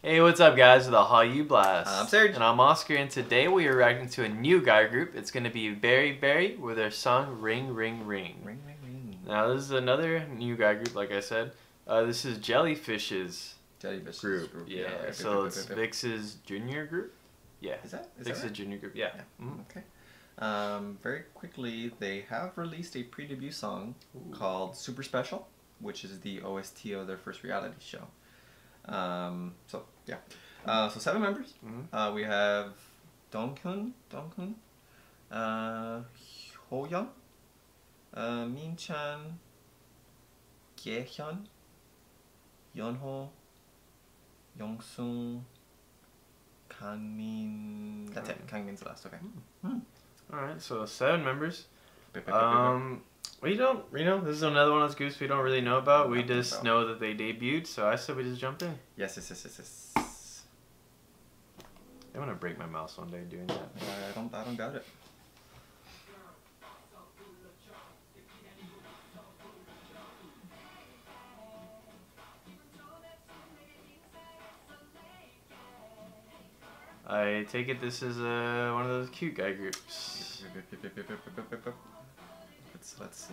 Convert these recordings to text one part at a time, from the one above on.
Hey, what's up, guys? With the Hallyu Blast. I'm Serg. And I'm Oscar, and today we are reacting to a new guy group. It's going to be VeriVery with their song Ring Ring Ring. Ring, ring, ring. Now, this is another new guy group, like I said. This is Jellyfish's group. Yeah, so it's Vix's junior group? Yeah. Is that Vix's right? junior group, yeah. Okay. Very quickly, they have released a pre-debut song called Super Special, which is the OST of their first reality show. So 7 members. We have Dongkyun, Hoyeon, Min-chan, Gyehyun, Yeonho, Yongsung, Kangmin. That's it. Kangmin's the last. Okay. Alright, so 7 members. We don't, this is another one of those groups we don't really know about. We just know that they debuted, so I said we just jump in. Yes. I'm gonna break my mouse one day doing that. I don't doubt it. I take it this is one of those cute guy groups. Let's.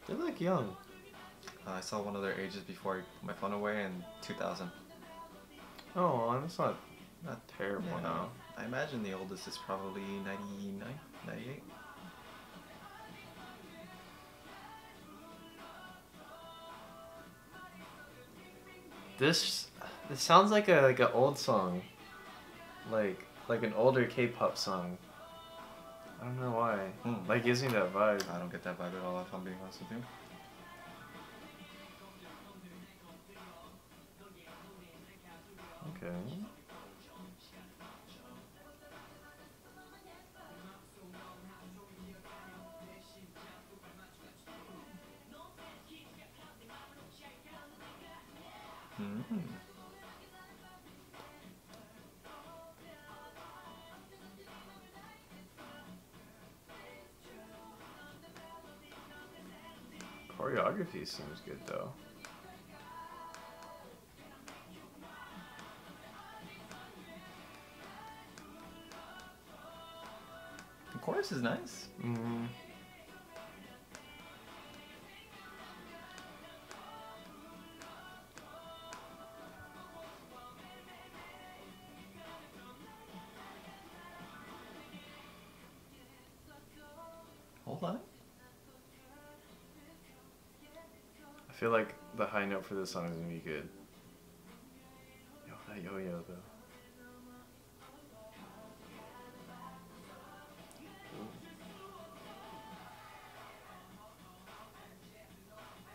They look young. I saw one of their ages before I put my phone away in 2000. Oh, well, that's not terrible Yeah, now. I imagine the oldest is probably 99, 98. This sounds like an old song, like an older K-pop song. I don't know why. Like, gives me that vibe. I don't get that vibe at all, if I'm being honest with you. Okay. Choreography seems good though. The chorus is nice. Hold on. I feel like the high note for this song is gonna be good. Yo, that yo-yo though.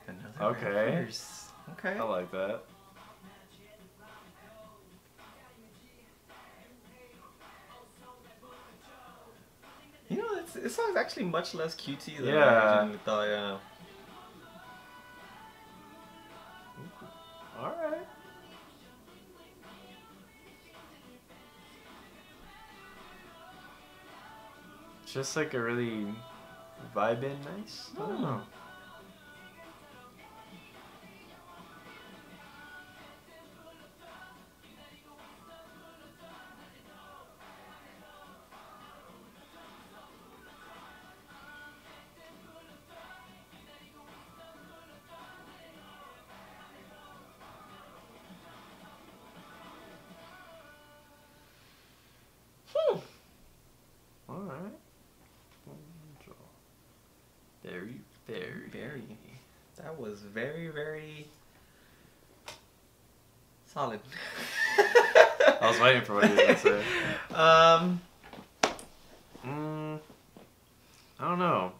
Another Okay. verse. Okay. I like that. You know, this song's actually much less cutesy than I Yeah. originally thought. Yeah. Alright. Just like a really vibin' nice. I don't know. Alright. Very. That was very, very solid. I was waiting for what you were going to say. I don't know.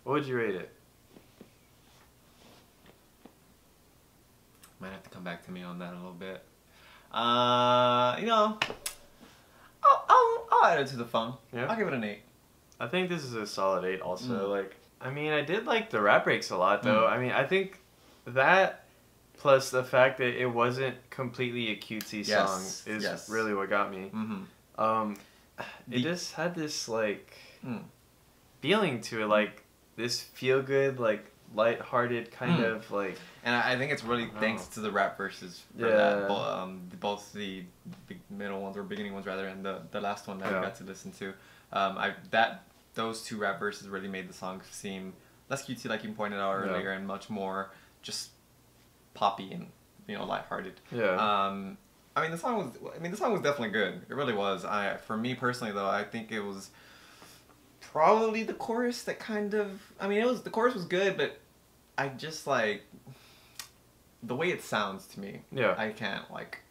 What would you rate it? Might have to come back to me on that a little bit. You know, I'll add it to the fun. Yeah. I'll give it an 8. I think this is a solid 8 also. Like, I mean, I did like the rap breaks a lot though. I mean, I think that plus the fact that it wasn't completely a cutesy song is really what got me. It just had this like feeling to it, like this feel good, like light-hearted kind of like. And I think it's really thanks to the rap verses for that. Both the middle ones or beginning ones rather, and the last one that I got to listen to. Those two rap verses really made the song seem less cutesy, like you pointed out earlier, and much more just poppy and lighthearted. I mean the song was definitely good. It really was. For me personally though, I think it was probably the chorus that kind of, the chorus was good, but I just like the way it sounds to me. I can't, like,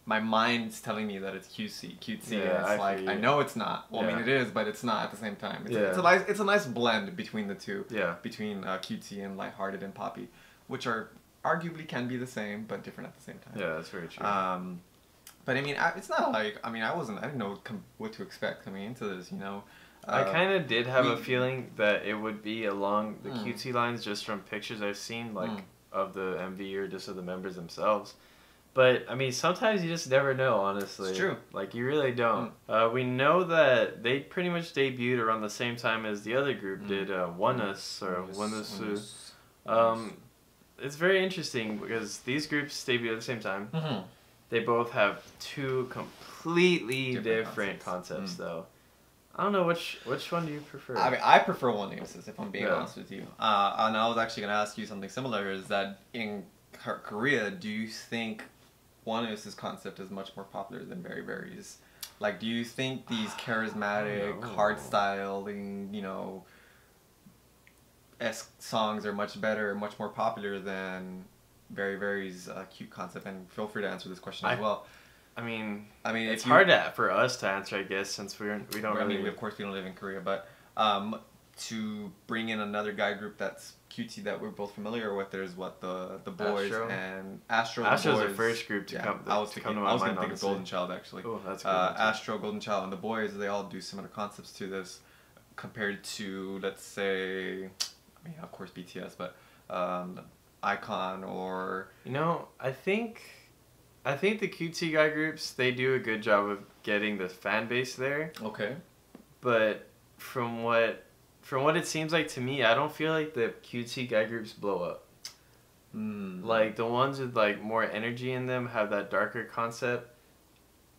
my mind's telling me that it's cutesy, and it's I know it's not. Well, I mean it is, but it's not at the same time. It's a nice blend between the two. Between cutesy and lighthearted and poppy, which are arguably can be the same but different at the same time. Yeah, that's very true. But I mean, it's not like, I didn't know what to expect coming into this, I kind of did have a feeling that it would be along the cutesy lines just from pictures I've seen, like, of the MV or just of the members themselves. But, I mean, sometimes you just never know, honestly. It's true. Like, you really don't. We know that they pretty much debuted around the same time as the other group did, Oneness, or Onesu. It's very interesting because these groups debuted at the same time. They both have two completely different concepts though. I don't know which one do you prefer? I mean, I prefer Oneus, if I'm being honest with you. And I was actually going to ask you something similar, is that in Korea, do you think Oneus' concept is much more popular than VeriVery's? Like, do you think these charismatic, hard-styling, esque songs are much better, much more popular than VeriVery's cute concept? And feel free to answer this question as well. I mean, it's hard for us to answer, I guess, since we don't really. I mean, of course, we don't live in Korea, but to bring in another guy group that's cutesy that we're both familiar with, there's the boys and Astro. Astro's the first group to come. I was going to think of Golden Child actually. Oh, that's good. Astro, Golden Child, and the boys, they all do similar concepts to this, compared to, let's say, I mean, of course, BTS, but Icon or. I think the cutesy guy groups, they do a good job of getting the fan base there. Okay. But from what it seems like to me, I don't feel like the cutesy guy groups blow up. Like the ones with like more energy in them have that darker concept.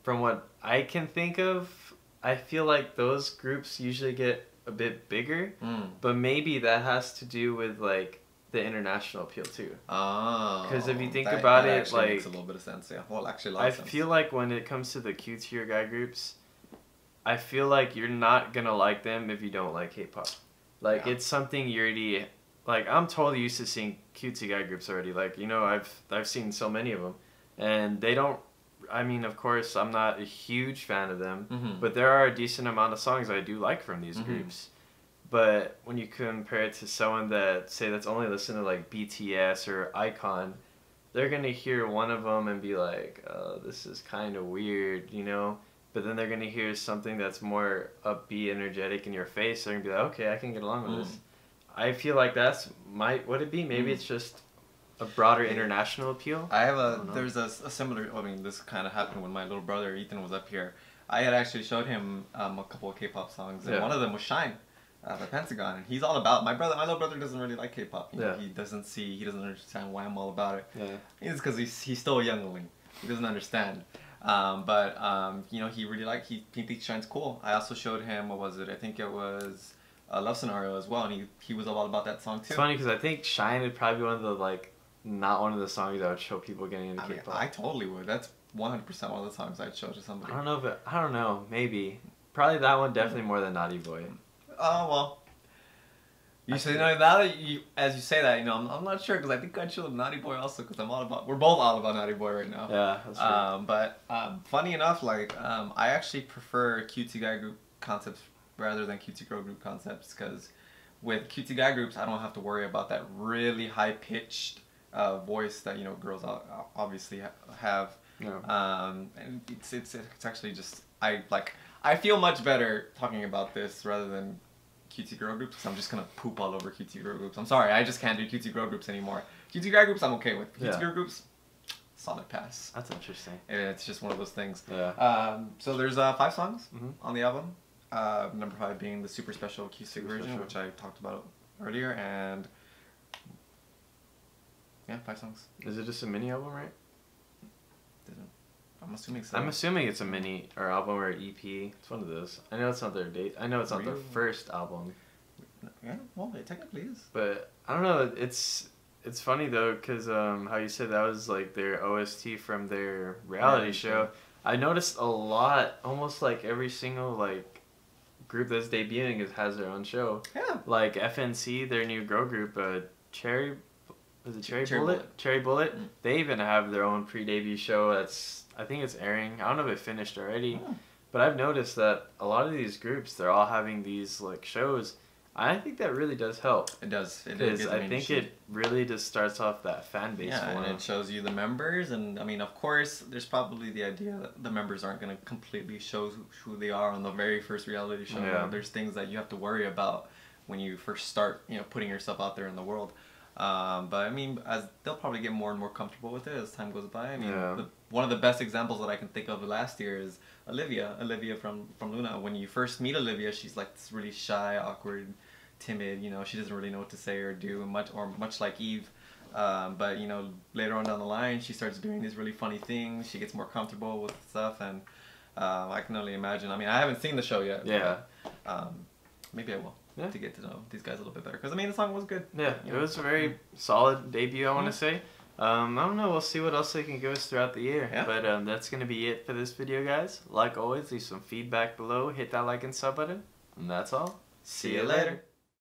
From what I can think of, I feel like those groups usually get a bit bigger. But maybe that has to do with like the international appeal too. Because if you think about it, like, makes a little bit of sense. Yeah, well, actually, I feel like when it comes to the cutesier guy groups, I feel like you're not gonna like them if you don't like K-pop. Like it's something you already like. I'm totally used to seeing cutesy guy groups already. Like I've seen so many of them, and they don't. I mean, of course, I'm not a huge fan of them, but there are a decent amount of songs I do like from these groups. But when you compare it to someone that's only listening to like BTS or Icon, they're gonna hear one of them and be like, "Oh, this is kind of weird," But then they're gonna hear something that's more upbeat, energetic, in your face. They're gonna be like, "Okay, I can get along with this." I feel like would it be? Maybe it's just a broader international appeal. There's a similar. I mean, this kind of happened when my little brother Ethan was up here. I had actually showed him a couple of K-pop songs, and one of them was Shine. The Pentagon, and he's all about my little brother doesn't really like K-pop. He doesn't understand why I'm all about it. It's because he's still a youngling. He doesn't understand. He really he thinks Shine's cool. I also showed him, what was it? I think it was a Love Scenario as well, and he was all about that song too. It's funny because I think Shine would probably be one of the not one of the songs I would show people getting into K-pop. I totally would. That's 100% one of the songs I'd show to somebody. I don't know. Maybe. Probably that one definitely more than Naughty Boy. Oh, well. You say now that as you say that, I'm not sure because I think I'd show them Naughty Boy also because we're both all about Naughty Boy right now. Yeah, that's true. But funny enough, I actually prefer cutesy guy group concepts rather than cutesy girl group concepts because with cutesy guy groups, I don't have to worry about that really high pitched voice that girls obviously have. And it's actually just I feel much better talking about this rather than cutesy girl groups because I'm just gonna poop all over cutesy girl groups. I'm sorry, I just can't do cutesy girl groups anymore. Cutesy guy groups I'm okay with. Cutesy girl groups, solid pass. That's interesting. It's just one of those things. Yeah. So there's 5 songs on the album. Number 5 being the super special acoustic version, which I talked about earlier, and yeah, 5 songs. Is it just a mini album, right? I'm assuming so. I'm assuming it's a mini or album or EP. It's one of those. I know it's not their date. I know it's not their first album. Yeah, well, it technically is. But I don't know. It's funny though, because how you said that was like their OST from their reality show. I noticed a lot, almost like every single like group that's debuting has their own show. Yeah. Like FNC, their new girl group, Cherry Bullet? Cherry Bullet. Mm. They even have their own pre-debut show I think it's airing. I don't know if it finished already. Oh. But I've noticed that a lot of these groups, they're all having these like shows. I think that really does help. It does. Because I think it really just starts off that fan base. Yeah, and it shows you the members. And I mean, of course, there's probably the idea that the members aren't going to completely show who they are on the very first reality show. Yeah. There's things that you have to worry about when you first start, putting yourself out there in the world. But I mean, they'll probably get more and more comfortable with it as time goes by. I mean, one of the best examples that I can think of last year is Olivia from Luna. When you first meet Olivia, she's like this really shy, awkward, timid. She doesn't really know what to say or do much like Eve. But later on down the line, she starts doing these really funny things. She gets more comfortable with stuff, and I can only imagine. I mean, I haven't seen the show yet. Yeah. But, maybe I will. Yeah. To get to know these guys a little bit better, because I mean the song was good. Yeah, it was a very solid debut, I want to say. I don't know, we'll see what else they can give us throughout the year. Yeah. But that's going to be it for this video, guys. Like always, leave some feedback below, hit that like and sub button, and that's all. See you later.